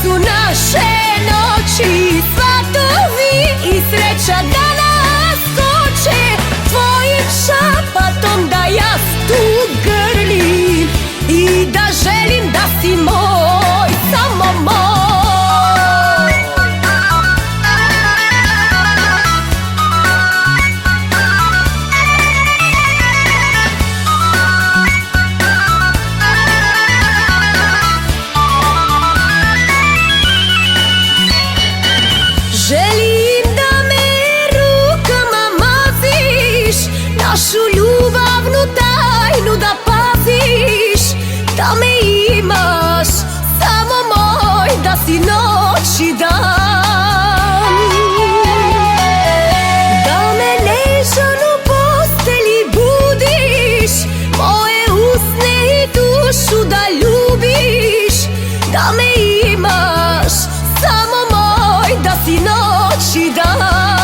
su naše noći svatovi i sreća da nas koče tvojim šapatom, da ja tu grlim i da želim da si moj, samo moj. Želim da me rukama maziš, našu ljubavnu tajnu da paziš, da me imaš samo moj, da si noć i dan, da me nežan u postelji budiš, moje usne i dušu da ljubiš, da me imaš samo moj, da si noć i dan.